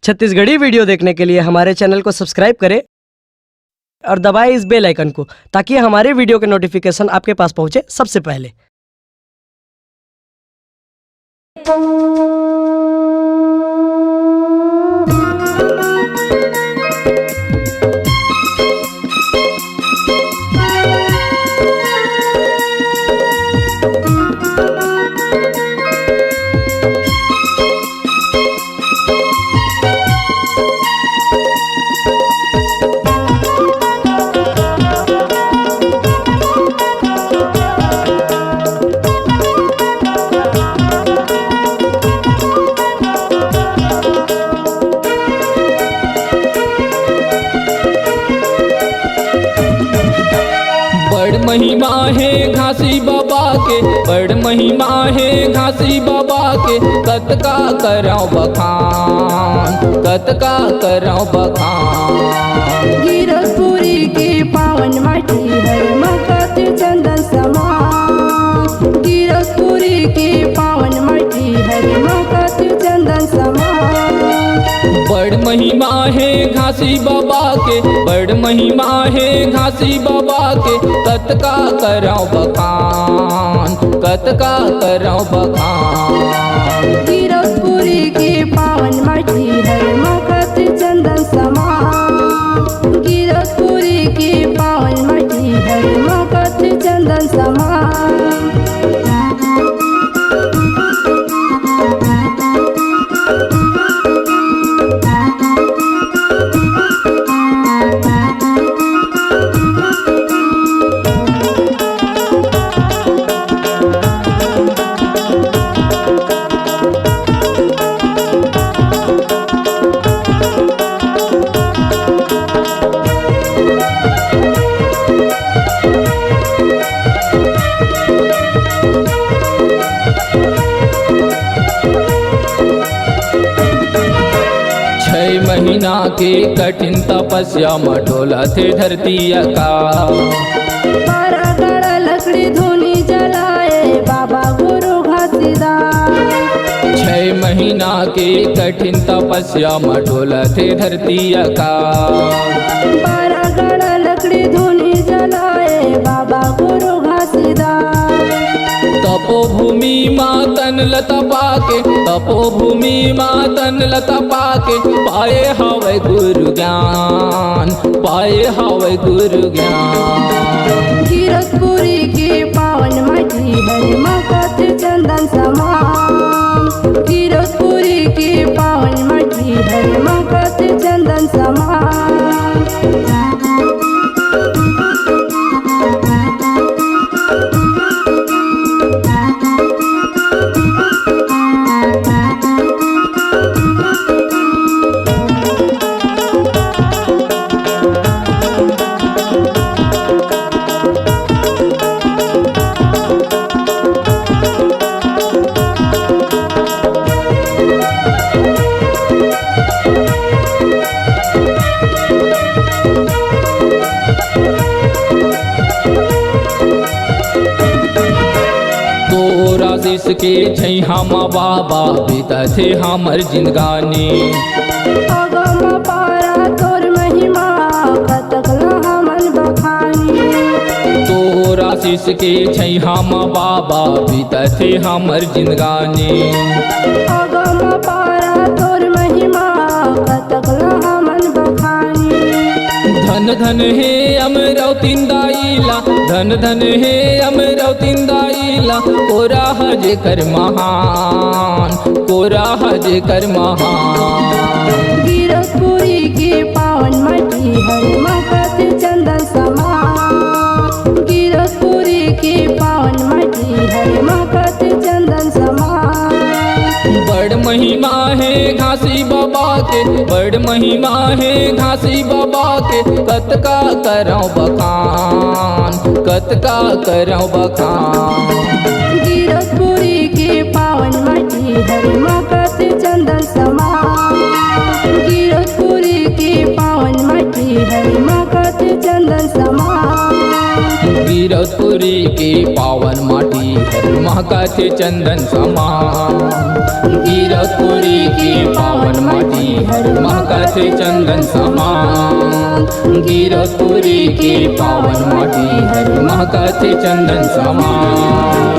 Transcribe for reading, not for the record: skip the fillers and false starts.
Chhattisgarhi video देखने के लिए हमारे चैनल को सब्सक्राइब करें और दबाएं इस बेल आइकन को ताकि हमारे वीडियो के नोटिफिकेशन आपके पास पहुंचे सबसे पहले। बड़ महिमा है घासी बाबा के, बड़ महिमा है घासी बाबा के। कतका करौ बखान, कतका करौ बखान। गिरधपुरी के पावन माटी है मकत चंदन समान। गिरधपुरी के पावन माटी है मकत चंदन समान। बड़ महिमा है घासी बाबा के, बड़ महिमा है घासी बाबा के। कतका करौ बखान, कतका करौ बखान। गिरधपुरी के पावन माटी है मकत चंदन समान। गिरधपुरी के पावन माटी है मकत चंदन समान। महीना के कठिन तपस्या मटोला थे धरती आकाश। 12 गड़ा लकड़ी धूनी जलाए बाबा गुरु घासीदास। 6 महीना के कठिन तपस्या मटोला थे धरती आकाश। 12 गड़ा लकड़ी धूनी जलाए बाबा गुरु घासीदास। तपोभूमि मातन लतपा के, तपोभूमि मातन लतपा के। पाए हवै गुरु ज्ञान, पाए हवै गुरु ज्ञान। गिरधपुरी के पावन माटी है मकत चंदन समान। गिरधपुरी के पावन माटी है मकत चंदन समान। के छै हम बाबा पिता थे हमर जिंदगानी। अगम पारा तोर महिमा कतक हमन बखानी। तोर आशीष के छै हम बाबा पिता थे हमर जिंदगानी। अगम पारा तोर महिमा कतक हमन बखानी। धन धन हे अमरौतिन दाइला, धन धन हे अमरौतिन दाइला। कोरा हज कर महान, कोरा हज कर महान। गिरधपुरी के पावन माटी है मकत चंदन समान। गिरधपुरी के पावन माटी है मकत चंदन समान। बड़ महिमा है घासी बाबा के, बड़ महिमा है घासी बाबा के। कतका करौ बखान, कतका करौ बखान। गिरधपुरी के पावन माटी है मकत चंदन समान। गिरधपुरी के पावन माटी है मकत चंदन समान। गिरधपुरी गिरतपुरी की पावन माटी है महकत चंदन समान। गिरतपुरी की पावन माटी है महकत चंदन समान। गिरतपुरी की पावन माटी है महकत चंदन समान।